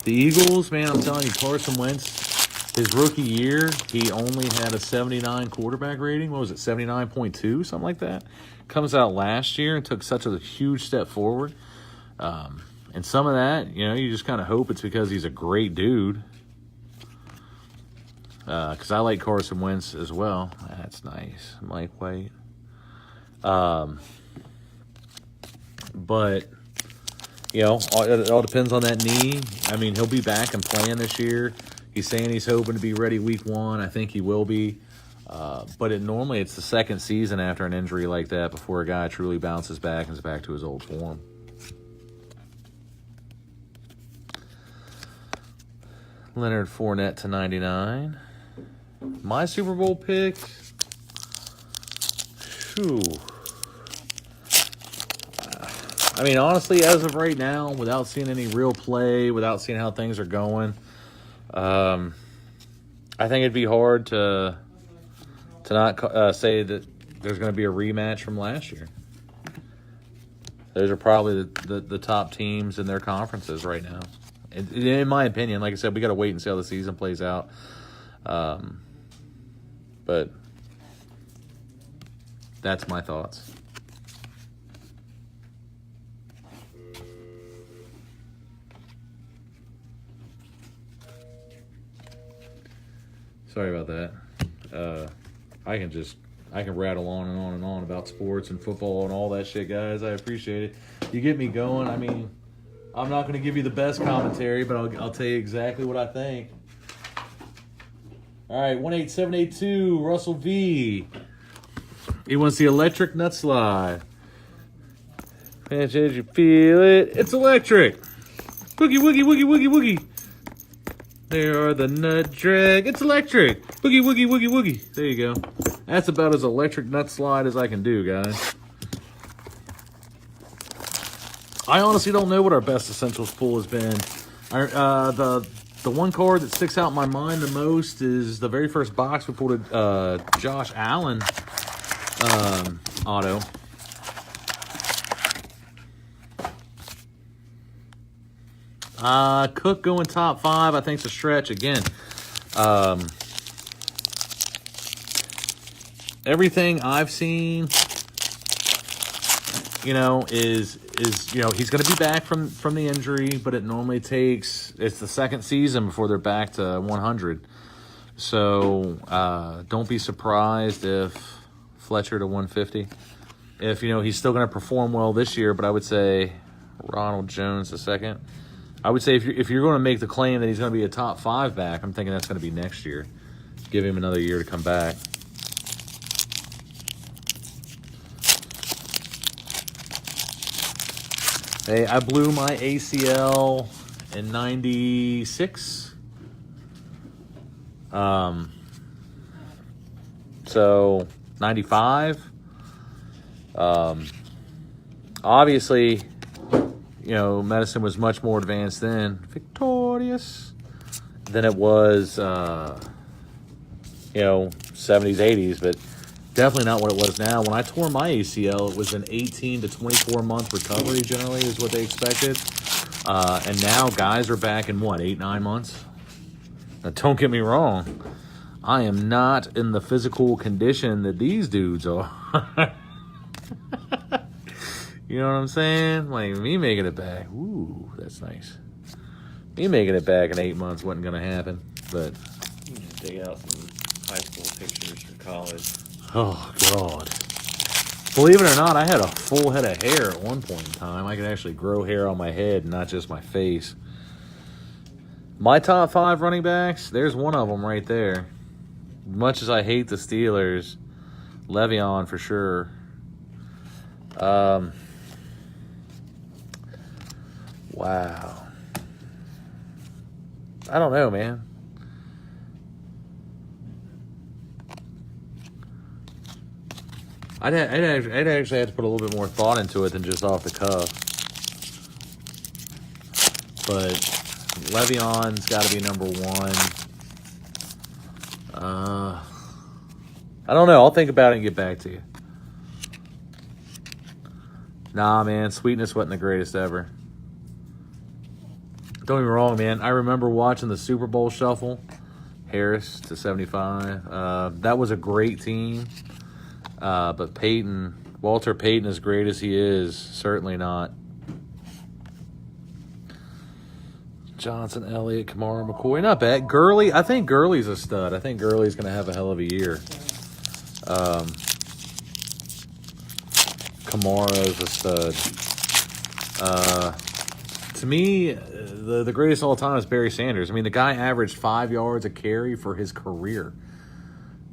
The Eagles, man, I'm telling you, Carson Wentz, his rookie year, he only had a 79 quarterback rating. What was it, 79.2, something like that? Comes out last year and took such a huge step forward. And some of that, you know, you just kind of hope it's because he's a great dude. Because I like Carson Wentz as well. That's nice. Mike White. But, you know, it all depends on that knee. I mean, he'll be back and playing this year. He's saying he's hoping to be ready week 1. I think he will be. But normally it's the second season after an injury like that before a guy truly bounces back and is back to his old form. Leonard Fournette to 99. My Super Bowl pick. Whew. I mean, honestly, as of right now, without seeing any real play, without seeing how things are going, I think it'd be hard to not say that there's going to be a rematch from last year. Those are probably the top teams in their conferences right now. In my opinion, like I said, we got to wait and see how the season plays out. But that's my thoughts. Sorry about that. I can rattle on and on and on about sports and football and all that shit, guys. I appreciate it. You get me going. I mean, I'm not going to give you the best commentary, but I'll tell you exactly what I think. All right, 18782, Russell V. He wants the electric nut slide. As you feel it, it's electric. Boogie, woogie, woogie, woogie, woogie. There are the nut drag. It's electric. Boogie, woogie, woogie, woogie. There you go. That's about as electric nut slide as I can do, guys. I honestly don't know what our best essentials pull has been. The one card that sticks out in my mind the most is the very first box we pulled a Josh Allen auto. Cook going top 5, I think it's a stretch again. Everything I've seen, you know, is you know, he's going to be back from the injury, but it normally takes, it's the second season before they're back to 100. So don't be surprised if Fletcher to 150. If, you know, he's still going to perform well this year, but I would say Ronald Jones the second. I would say if you're going to make the claim that he's going to be a top 5 back, I'm thinking that's going to be next year. Give him another year to come back. Hey, I blew my ACL in 96. So 95. Obviously, you know, medicine was much more advanced then, victorious, than it was, you know, 70s, 80s, but definitely not what it was now. When I tore my ACL, it was an 18 to 24 month recovery generally is what they expected. And now guys are back in what, 8-9 months? Now, don't get me wrong. I am not in the physical condition that these dudes are. You know what I'm saying? Like, me making it back. Ooh, that's nice. Me making it back in 8 months wasn't going to happen. But, Dig out some high school pictures for college. oh, God. Believe it or not, I had a full head of hair at one point in time. I could actually grow hair on my head, not just my face. My top 5 running backs, there's one of them right there. Much as I hate the Steelers, Le'Veon for sure. Wow. I don't know, man. I'd actually have to put a little bit more thought into it than just off the cuff. But Le'Veon's got to be number 1. I don't know. I'll think about it and get back to you. Nah, man. Sweetness wasn't the greatest ever. Don't get me wrong, man. I remember watching the Super Bowl Shuffle. Harris to 75. That was a great team. But Peyton, Walter Payton, as great as he is, certainly not. Johnson, Elliott, Kamara, McCoy. Not bad. Gurley, I think Gurley's a stud. I think Gurley's going to have a hell of a year. Kamara's a stud. To me, the greatest of all time is Barry Sanders. I mean, the guy averaged 5 yards a carry for his career.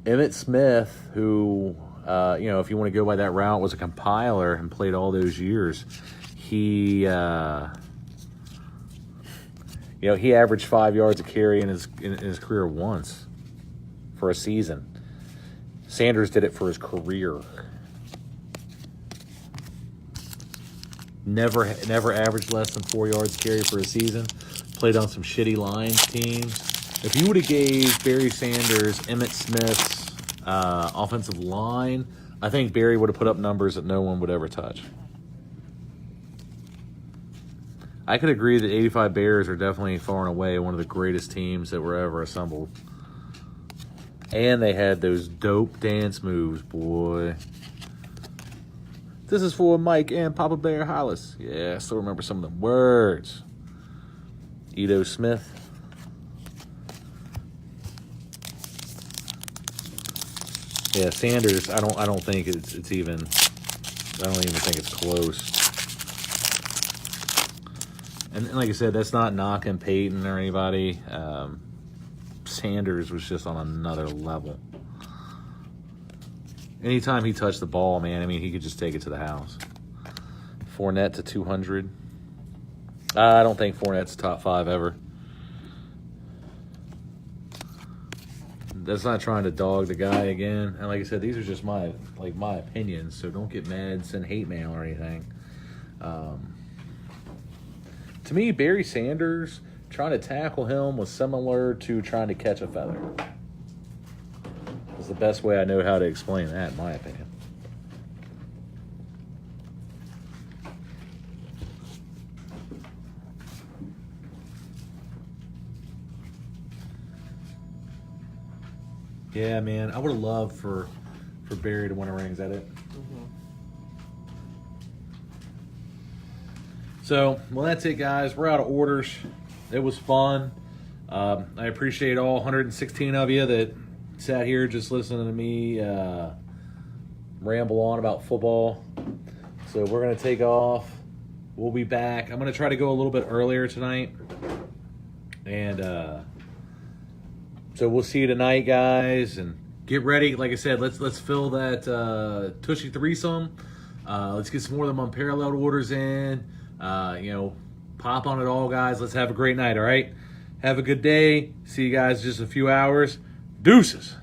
Emmitt Smith, who, you know, if you want to go by that route, was a compiler and played all those years. He, you know, he averaged 5 yards a carry in his career once for a season. Sanders did it for his career. Never averaged less than 4 yards carry for a season. Played on some shitty Lions teams. If you would have gave Barry Sanders Emmitt Smith's offensive line, I think Barry would have put up numbers that no one would ever touch. I could agree that 85 Bears are definitely far and away one of the greatest teams that were ever assembled. And they had those dope dance moves, boy. This is for Mike and Papa Bear Hollis. Yeah, I still remember some of the words. Edo Smith. Yeah, Sanders, I don't think it's even, I don't even think it's close. And like I said, that's not knocking Peyton or anybody. Sanders was just on another level. Anytime he touched the ball, man, I mean, he could just take it to the house. Fournette to 200. I don't think Fournette's top 5 ever. That's not trying to dog the guy again. And like I said, these are just my opinions, so don't get mad, send hate mail or anything. To me, Barry Sanders, trying to tackle him was similar to trying to catch a feather. It's the best way I know how to explain that, in my opinion. Yeah, man, I would have loved for Barry to win a ring. Is that it? So, well, that's it, guys. We're out of orders. It was fun. I appreciate all 116 of you that sat here just listening to me ramble on about football. So we're going to take off. We'll be back. I'm going to try to go a little bit earlier tonight. And so we'll see you tonight, guys. And get ready. Like I said, let's fill that Tushy threesome. Let's get some more of them unparalleled orders in. Pop on it all, guys. Let's have a great night, all right? Have a good day. See you guys in just a few hours. Deuces.